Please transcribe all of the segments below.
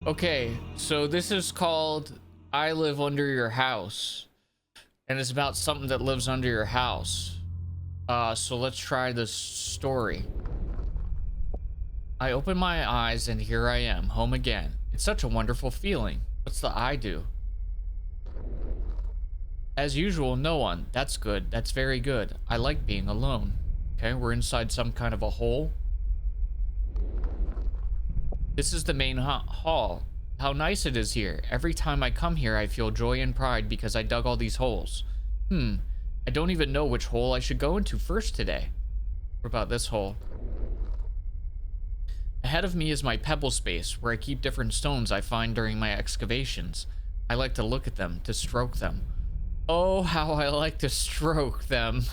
Okay, so this is called I Live Under Your House. And it's about something that lives under your house. So let's try this story. I open my eyes and here I am, home again. It's such a wonderful feeling. What's the I do? As usual, no one. That's good. That's very good. I like being alone. Okay, we're inside some kind of a hole. This is the main hall. How nice it is here. Every time I come here, I feel joy and pride because I dug all these holes. I don't even know which hole I should go into first today. What about this hole? Ahead of me is my pebble space, where I keep different stones I find during my excavations. I like to look at them, to stroke them. Oh, how I like to stroke them.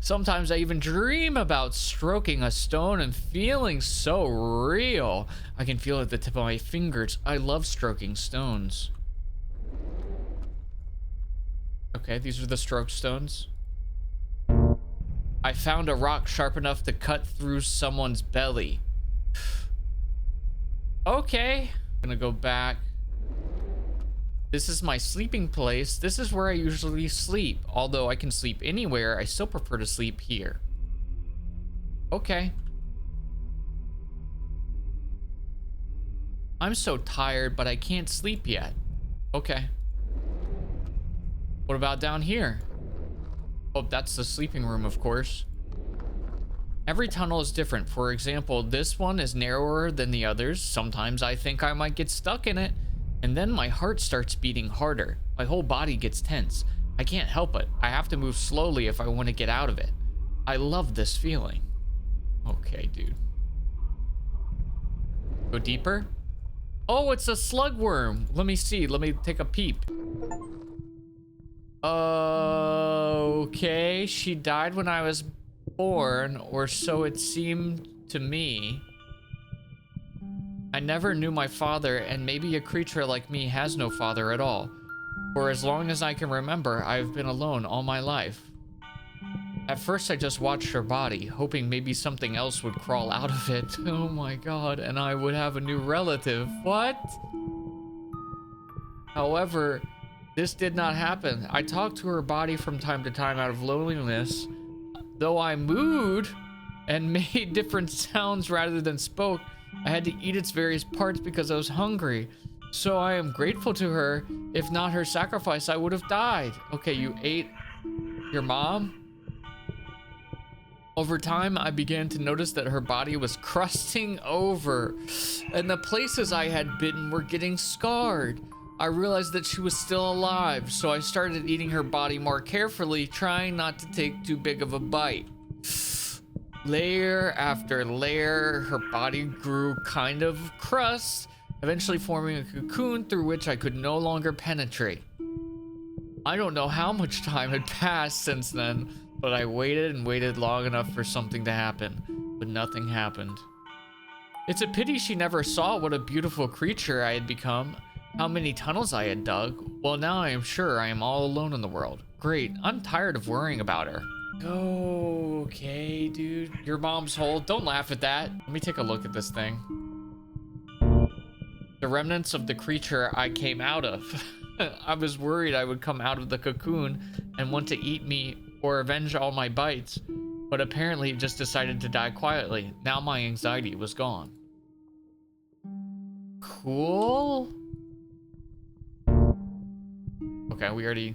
Sometimes I even dream about stroking a stone and feeling so real. I can feel it at the tip of my fingers. I love stroking stones. Okay, these are the stroke stones. I found a rock sharp enough to cut through someone's belly. Okay, I'm gonna go back. This is my sleeping place. This is where I usually sleep. Although I can sleep anywhere, I still prefer to sleep here. Okay. I'm so tired, but I can't sleep yet. Okay. What about down here? Oh, that's the sleeping room, of course. Every tunnel is different. For example, this one is narrower than the others. Sometimes I think I might get stuck in it. And then my heart starts beating harder. My whole body gets tense. I can't help it. I have to move slowly if I want to get out of it. I love this feeling. Okay, dude. Go deeper. Oh, it's a slugworm. Let me see. Let me take a peep. Okay, she died when I was born, or so it seemed to me. I never knew my father, and maybe a creature like me has no father at all. For as long as I can remember, I've been alone all my life. At first, I just watched her body, hoping maybe something else would crawl out of it. Oh my god, and I would have a new relative. What? However, this did not happen. I talked to her body from time to time out of loneliness. Though I mooed and made different sounds rather than spoke, I had to eat its various parts because I was hungry. So I am grateful to her. If not her sacrifice, I would have died. Okay, you ate your mom? Over time, I began to notice that her body was crusting over, and the places I had bitten were getting scarred. I realized that she was still alive, so I started eating her body more carefully, trying not to take too big of a bite. Layer after layer, her body grew kind of crust, eventually forming a cocoon through which I could no longer penetrate. I don't know how much time had passed since then, but I waited and waited long enough for something to happen, but nothing happened. It's a pity she never saw what a beautiful creature I had become. How many tunnels I had dug. Well, now I am sure I am all alone in the world. Great, I'm tired of worrying about her. Okay, dude. Your mom's hole. Don't laugh at that. Let me take a look at this thing. The remnants of the creature I came out of. I was worried I would come out of the cocoon and want to eat me or avenge all my bites, but apparently it just decided to die quietly. Now my anxiety was gone. Cool. Okay, we already...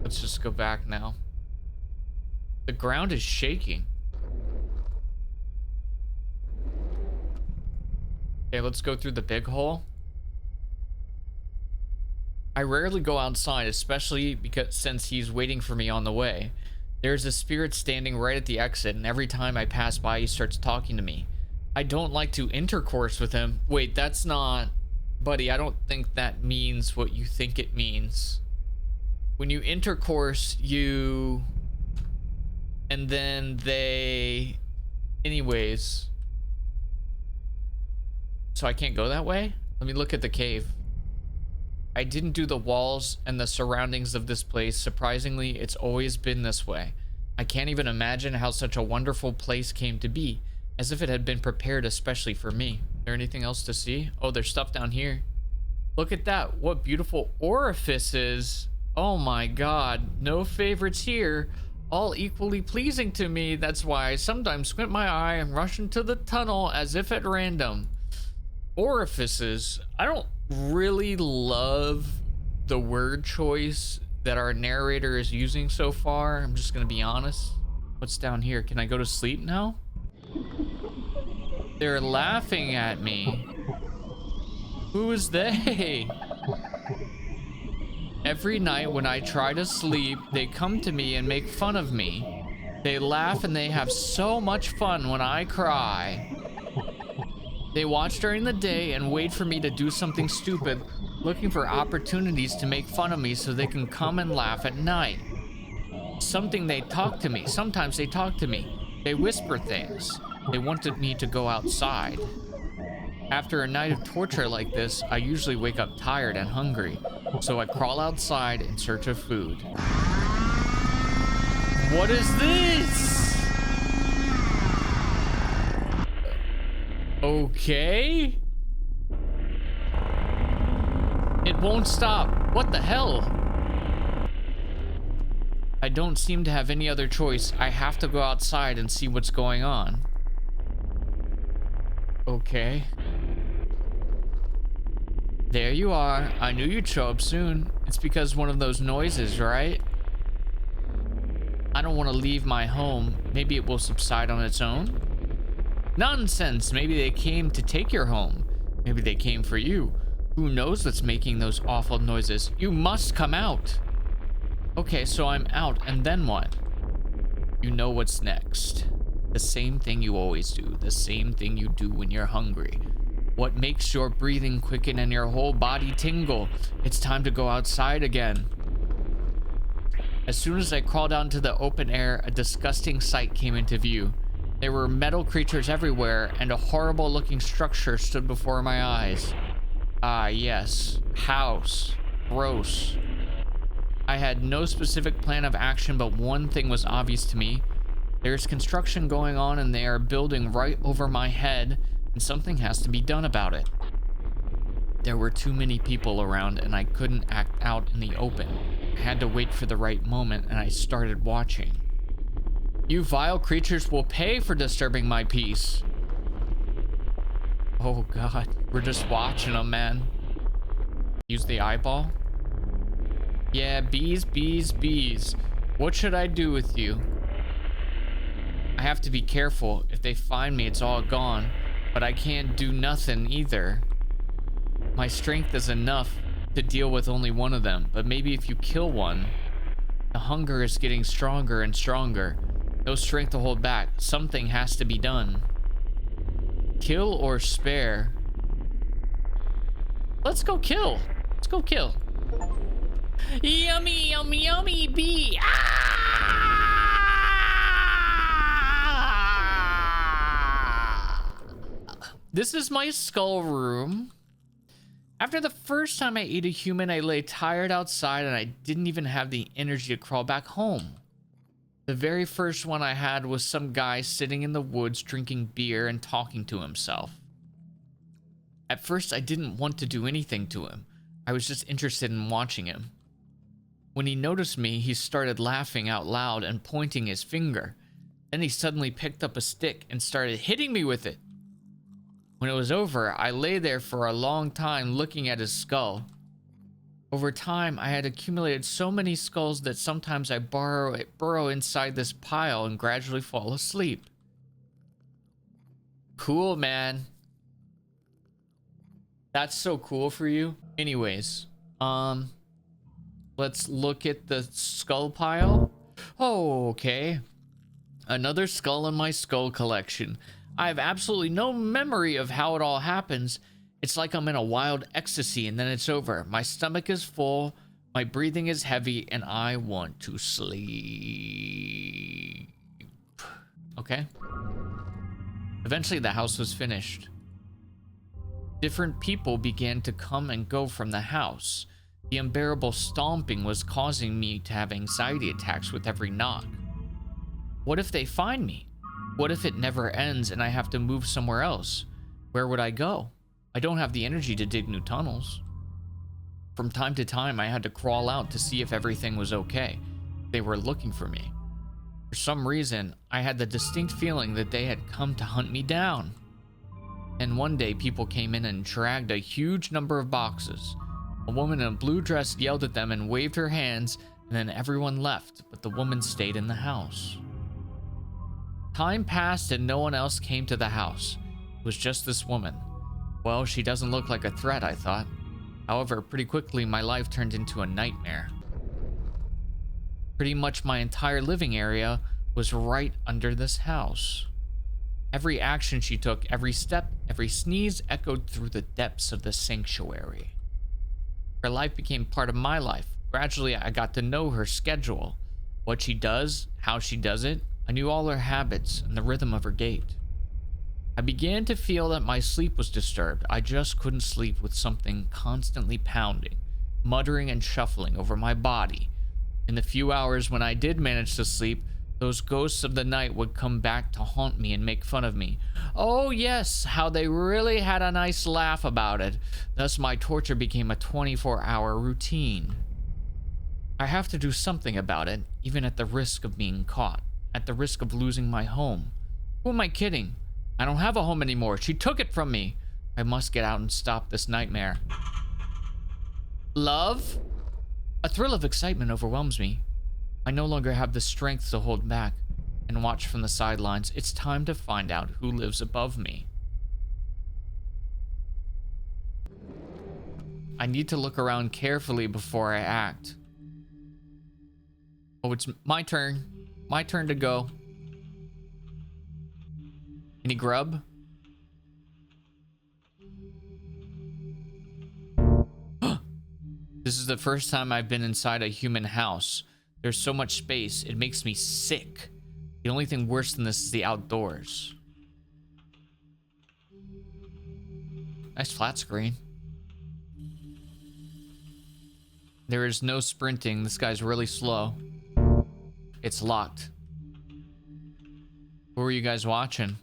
Let's just go back now. The ground is shaking. Okay, let's go through the big hole. I rarely go outside, especially since he's waiting for me on the way. There's a spirit standing right at the exit, and every time I pass by, he starts talking to me. I don't like to intercourse with him. Wait, that's not... Buddy, I don't think that means what you think it means. When you intercourse, you... And then they... Anyways. So I can't go that way? Let me look at the cave. I didn't do the walls and the surroundings of this place. Surprisingly, it's always been this way. I can't even imagine how such a wonderful place came to be, as if it had been prepared especially for me. there anything else to see? Oh, there's stuff down here. Look at that. What beautiful orifices. Oh my god. No favorites here. All equally pleasing to me. That's why I sometimes squint my eye and rush into the tunnel as if at random. Orifices. I don't really love the word choice that our narrator is using so far. I'm just gonna be honest. What's down here? Can I go to sleep now? They're laughing at me. Who is they? Every night when I try to sleep, they come to me and make fun of me. They laugh and they have so much fun when I cry. They watch during the day and wait for me to do something stupid, looking for opportunities to make fun of me so they can come and laugh at night. Sometimes they talk to me. They whisper things. They wanted me to go outside. After a night of torture like this, I usually wake up tired and hungry, so I crawl outside in search of food. What is this? Okay. It won't stop. What the hell? I don't seem to have any other choice. I have to go outside and see what's going on. Okay. There you are. I knew you'd show up soon. It's because one of those noises, right? I don't want to leave my home. Maybe it will subside on its own. Nonsense. Maybe they came to take your home. Maybe they came for you. Who knows what's making those awful noises? You must come out. Okay, so I'm out, and then what? You know what's next. The same thing you always do. The same thing you do when you're hungry. What makes your breathing quicken and your whole body tingle? It's time to go outside again. As soon as I crawled out into the open air, a disgusting sight came into view. There were metal creatures everywhere, and a horrible looking structure stood before my eyes. Ah, yes. House. Gross. I had no specific plan of action, but one thing was obvious to me. There's construction going on, and they are building right over my head, and something has to be done about it. There were too many people around, and I couldn't act out in the open. I had to wait for the right moment, and I started watching. You vile creatures will pay for disturbing my peace. Oh god, we're just watching them, man. Use the eyeball. Yeah, bees, bees, bees. What should I do with you? I have to be careful. If they find me, it's all gone. But I can't do nothing either. My strength is enough to deal with only one of them. But maybe if you kill one, the hunger is getting stronger and stronger. No strength to hold back. Something has to be done. Kill or spare? Let's go kill. Let's go kill. Yummy, yummy, yummy bee. Ah! This is my skull room. After the first time I ate a human, I lay tired outside and I didn't even have the energy to crawl back home. The very first one I had was some guy sitting in the woods drinking beer and talking to himself. At first, I didn't want to do anything to him. I was just interested in watching him. When he noticed me, he started laughing out loud and pointing his finger. Then he suddenly picked up a stick and started hitting me with it. When it was over, I lay there for a long time looking at his skull. Over time, I had accumulated so many skulls that sometimes I burrow inside this pile and gradually fall asleep. Cool, man. That's so cool for you. Anyways, let's look at the skull pile. Oh, okay. Another skull in my skull collection. I have absolutely no memory of how it all happens. It's like I'm in a wild ecstasy and then it's over. My stomach is full, my breathing is heavy, and I want to sleep. Okay. Eventually the house was finished. Different people began to come and go from the house. The unbearable stomping was causing me to have anxiety attacks with every knock. What if they find me? What if it never ends and I have to move somewhere else? Where would I go? I don't have the energy to dig new tunnels. From time to time, I had to crawl out to see if everything was okay. They were looking for me. For some reason, I had the distinct feeling that they had come to hunt me down. And one day, people came in and dragged a huge number of boxes. A woman in a blue dress yelled at them and waved her hands, and then everyone left, but the woman stayed in the house. Time passed and no one else came to the house. It was just this woman. Well, she doesn't look like a threat, I thought. However, pretty quickly, my life turned into a nightmare. Pretty much my entire living area was right under this house. Every action she took, every step, every sneeze echoed through the depths of the sanctuary. Her life became part of my life. Gradually, I got to know her schedule. What she does, how she does it. I knew all her habits and the rhythm of her gait. I began to feel that my sleep was disturbed. I just couldn't sleep with something constantly pounding, muttering and shuffling over my body. In the few hours when I did manage to sleep, those ghosts of the night would come back to haunt me and make fun of me. Oh yes, how they really had a nice laugh about it. Thus my torture became a 24-hour routine. I have to do something about it, even at the risk of being caught, at the risk of losing my home. Who am I kidding? I don't have a home anymore. She took it from me. I must get out and stop this nightmare. Love? A thrill of excitement overwhelms me. I no longer have the strength to hold back and watch from the sidelines. It's time to find out who lives above me. I need to look around carefully before I act. Oh, it's my turn. My turn to go. Any grub? This is the first time I've been inside a human house. There's so much space, it makes me sick. The only thing worse than this is the outdoors. Nice flat screen. There is no sprinting. This guy's really slow. It's locked. What were you guys watching?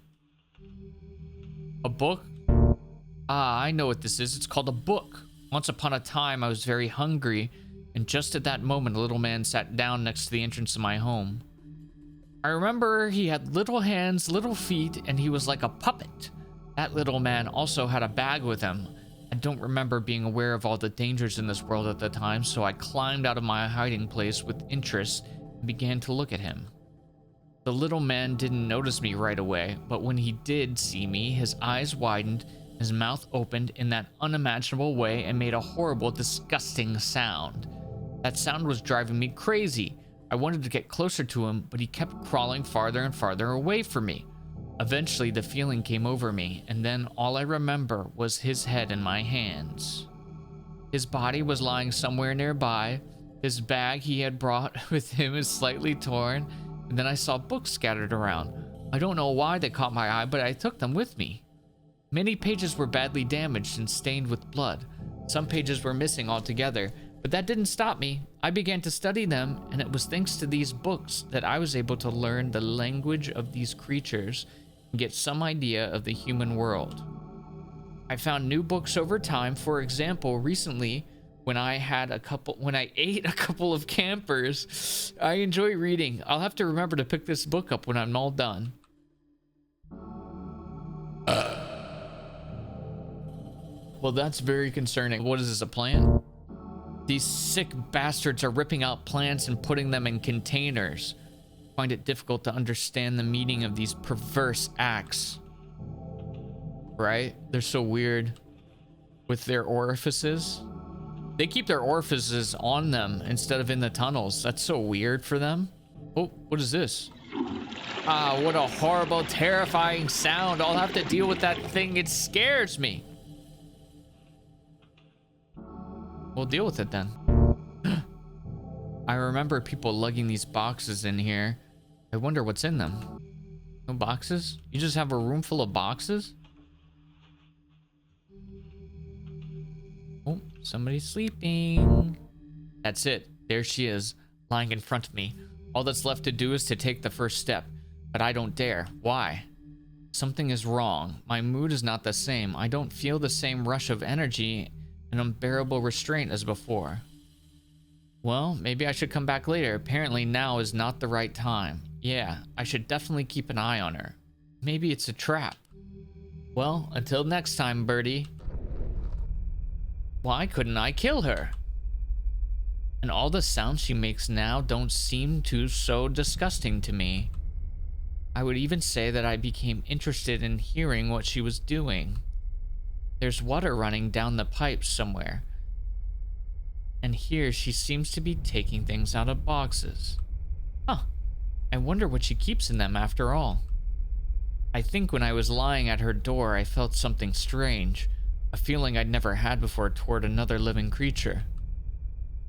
A book? Ah, I know what this is. It's called a book. Once upon a time, I was very hungry, and just at that moment, a little man sat down next to the entrance of my home. I remember he had little hands, little feet, and he was like a puppet. That little man also had a bag with him. I don't remember being aware of all the dangers in this world at the time, so I climbed out of my hiding place with interest and began to look at him. The little man didn't notice me right away, but when he did see me, his eyes widened, his mouth opened in that unimaginable way and made a horrible, disgusting sound. That sound was driving me crazy. I wanted to get closer to him, but he kept crawling farther and farther away from me. Eventually, the feeling came over me, and then all I remember was his head in my hands. His body was lying somewhere nearby. His bag he had brought with him is slightly torn, and then I saw books scattered around. I don't know why they caught my eye, but I took them with me. Many pages were badly damaged and stained with blood. Some pages were missing altogether, but that didn't stop me. I began to study them, and it was thanks to these books that I was able to learn the language of these creatures and get some idea of the human world. I found new books over time. For example, recently, when I ate a couple of campers. I enjoy reading. I'll have to remember to pick this book up when I'm all done. Well, that's very concerning. What is this, a plant? These sick bastards are ripping out plants and putting them in containers. I find it difficult to understand the meaning of these perverse acts. Right? They're so weird with their orifices. They keep their orifices on them instead of in the tunnels. That's so weird for them. Oh, what is this? Ah, what a horrible, terrifying sound. I'll have to deal with that thing. It scares me. We'll deal with it then. I remember people lugging these boxes in here. I wonder what's in them. No boxes? You just have a room full of boxes? Oh, somebody's sleeping. That's it. There she is, lying in front of me. All that's left to do is to take the first step, but I don't dare. Why? Something is wrong. My mood is not the same. I don't feel the same rush of energy and unbearable restraint as before. Well, maybe I should come back later. Apparently now is not the right time. Yeah, I should definitely keep an eye on her. Maybe it's a trap. Well, until next time, Birdie. Why couldn't I kill her? And all the sounds she makes now don't seem to so disgusting to me. I would even say that I became interested in hearing what she was doing. There's water running down the pipes somewhere. And here she seems to be taking things out of boxes. Huh. I wonder what she keeps in them after all. I think when I was lying at her door, I felt something strange. A feeling I'd never had before toward another living creature.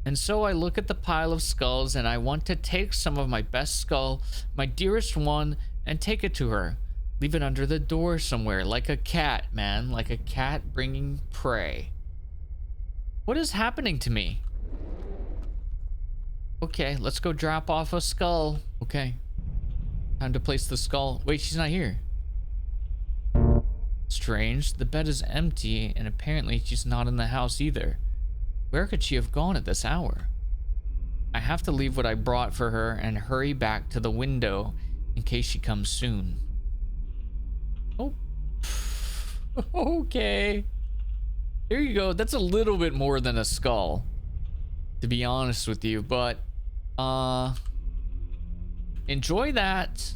And so I look at the pile of skulls and I want to take some of my best skull, my dearest one, and take it to her. Leave it under the door somewhere, like a cat, man. Like a cat bringing prey. What is happening to me? Okay, let's go drop off a skull. Okay. Time to place the skull. Wait, she's not here. Strange. The bed is empty, and apparently she's not in the house either. Where could she have gone at this hour? I have to leave what I brought for her and hurry back to the window in case she comes soon. Oh. Okay. There you go. That's a little bit more than a skull, to be honest with you, but enjoy that.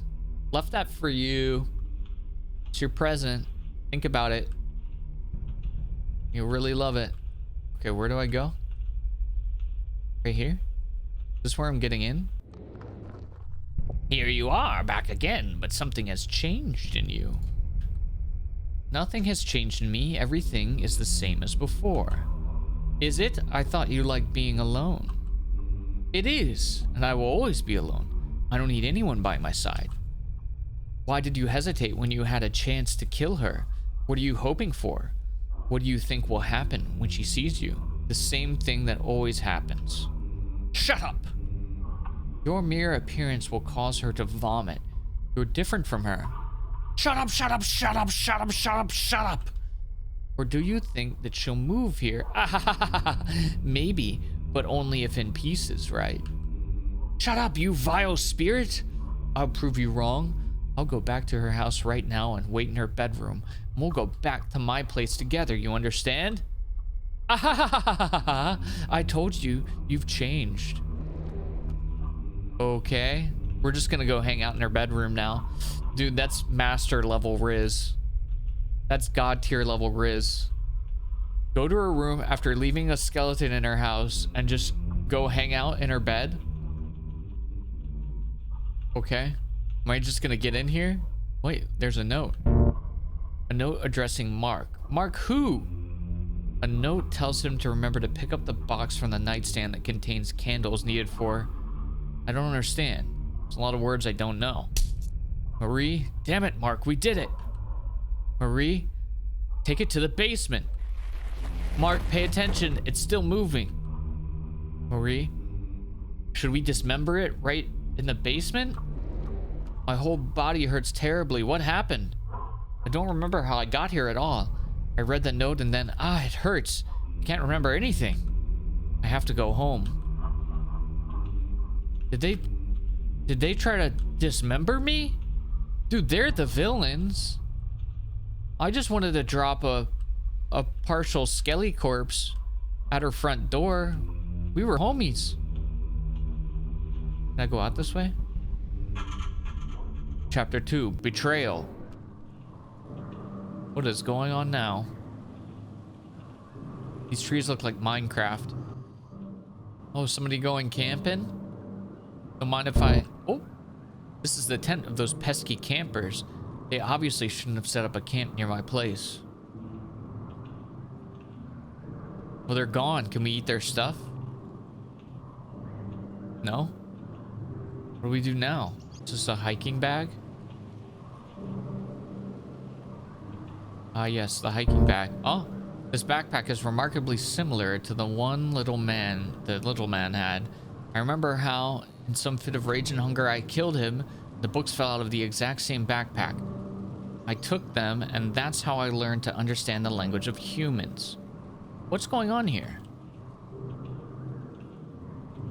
Left that for you. It's your present. Think about it. You'll really love it. Okay, where do I go? Right here? Is this where I'm getting in? Here you are, back again, but something has changed in you. Nothing has changed in me. Everything is the same as before. Is it? I thought you liked being alone. It is, and I will always be alone. I don't need anyone by my side. Why did you hesitate when you had a chance to kill her? What are you hoping for? What do you think will happen when she sees you? The same thing that always happens. Shut up! Your mere appearance will cause her to vomit. You're different from her. Shut up, shut up, shut up, shut up, shut up, shut up! Or do you think that she'll move here? Maybe, but only if in pieces, right? Shut up, you vile spirit! I'll prove you wrong. I'll go back to her house right now and wait in her bedroom. And we'll go back to my place together, you understand? I told you, you've changed. Okay, we're just gonna go hang out in her bedroom now. Dude, that's master level Riz. That's god tier level Riz. Go to her room after leaving a skeleton in her house and just go hang out in her bed. Okay. Am I just gonna get in here? Wait, there's a note. A note addressing Mark. Mark who? A note tells him to remember to pick up the box from the nightstand that contains candles needed for... I don't understand. There's a lot of words I don't know. Marie? Damn it, Mark, we did it. Marie? Take it to the basement. Mark, pay attention. It's still moving. Marie? Should we dismember it right in the basement? My whole body hurts terribly. What happened? I don't remember how I got here at all. I read the note and then, it hurts. I can't remember anything. I have to go home. Did they try to dismember me? Dude, they're the villains. I just wanted to drop a partial skelly corpse at her front door. We were homies. Can I go out this way? Chapter 2, Betrayal. What is going on now? These trees look like Minecraft. Oh, somebody going camping? Don't mind if I... Oh, this is the tent of those pesky campers. They obviously shouldn't have set up a camp near my place. Well, they're gone. Can we eat their stuff? No? What do we do now? Is this a hiking bag? Ah, yes, the hiking bag. Oh, this backpack is remarkably similar to the one the little man had. I remember how, in some fit of rage and hunger, I killed him. The books fell out of the exact same backpack. I took them, and that's how I learned to understand the language of humans. What's going on here?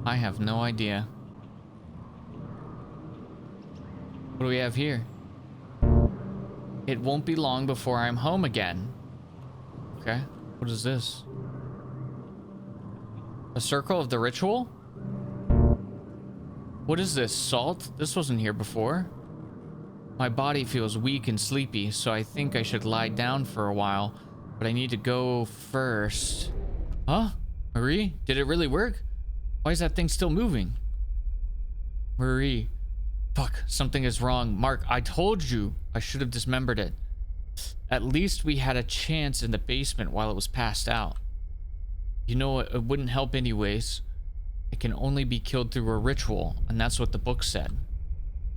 I have no idea. What do we have here? It won't be long before I'm home again. Okay, what is this? A circle of the ritual? What is this, salt? This wasn't here before. My body feels weak and sleepy, so I think I should lie down for a while, but I need to go first. Huh? Marie, did it really work? Why is that thing still moving? Marie. Fuck, something is wrong. Mark, I told you I should have dismembered it. At least we had a chance in the basement while it was passed out. You know, it wouldn't help anyways. It can only be killed through a ritual, and that's what the book said.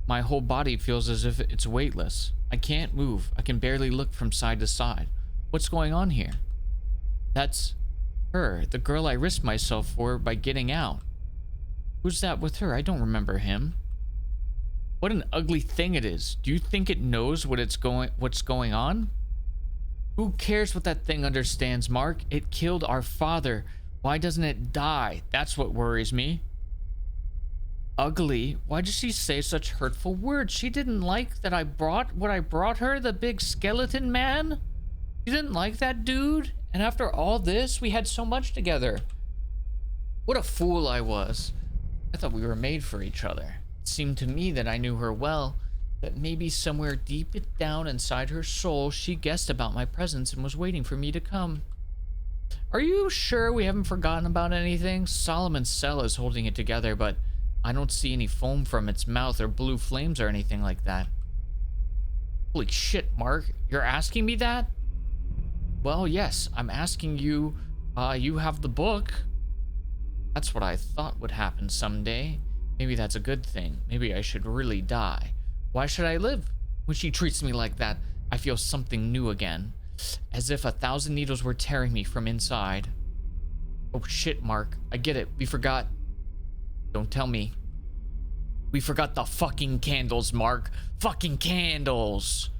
My whole body feels as if it's weightless. I can't move. I can barely look from side to side. What's going on here? That's her, the girl I risked myself for by getting out. Who's that with her? I don't remember him. What an ugly thing it is. Do you think it knows what's going on? Who cares what that thing understands, Mark? It killed our father. Why doesn't it die? That's what worries me. Ugly? Why did she say such hurtful words? She didn't like that I brought what I brought her, the big skeleton man? She didn't like that dude? And after all this, we had so much together. What a fool I was. I thought we were made for each other. It seemed to me that I knew her well, that maybe somewhere deep down inside her soul, she guessed about my presence and was waiting for me to come. Are you sure we haven't forgotten about anything? Solomon's cell is holding it together, but I don't see any foam from its mouth or blue flames or anything like that. Holy shit, Mark. You're asking me that? Well, yes, I'm asking you. You have the book. That's what I thought would happen someday. Maybe that's a good thing. Maybe I should really die. Why should I live? When she treats me like that, I feel something new again. As if 1,000 needles were tearing me from inside. Oh shit, Mark. I get it. We forgot. Don't tell me. We forgot the fucking candles, Mark. Fucking candles.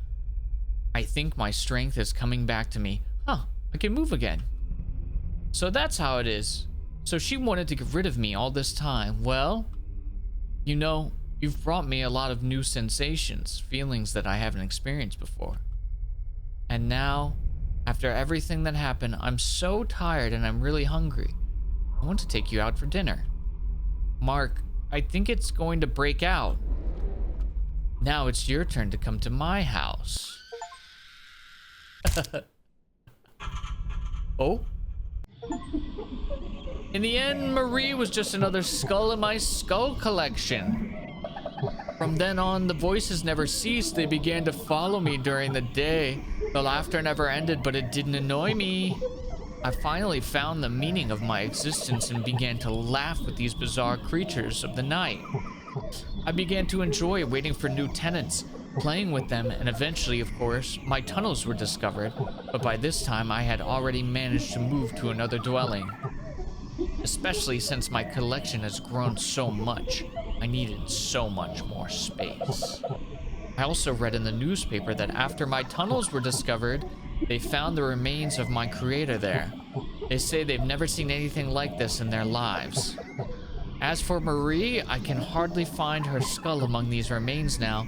I think my strength is coming back to me. Huh, I can move again. So that's how it is. So she wanted to get rid of me all this time. Well, you know, you've brought me a lot of new sensations, feelings that I haven't experienced before. And now, after everything that happened, I'm so tired and I'm really hungry. I want to take you out for dinner. Mark, I think it's going to break out. Now it's your turn to come to my house. Oh? In the end, Marie was just another skull in my skull collection. From then on, the voices never ceased. They began to follow me during the day. The laughter never ended, but it didn't annoy me. I finally found the meaning of my existence and began to laugh with these bizarre creatures of the night. I began to enjoy waiting for new tenants, playing with them, and eventually, of course, my tunnels were discovered, but by this time I had already managed to move to another dwelling. Especially since my collection has grown so much, I needed so much more space. I also read in the newspaper that after my tunnels were discovered, they found the remains of my creator there. They say they've never seen anything like this in their lives. As for Marie, I can hardly find her skull among these remains now,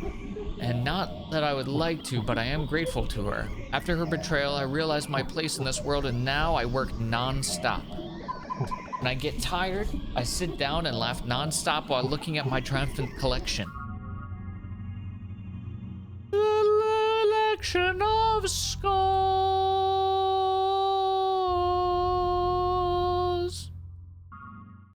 and not that I would like to, but I am grateful to her. After her betrayal, I realized my place in this world, and now I work non-stop. When I get tired, I sit down and laugh non-stop while looking at my triumphant collection. Collection of skulls.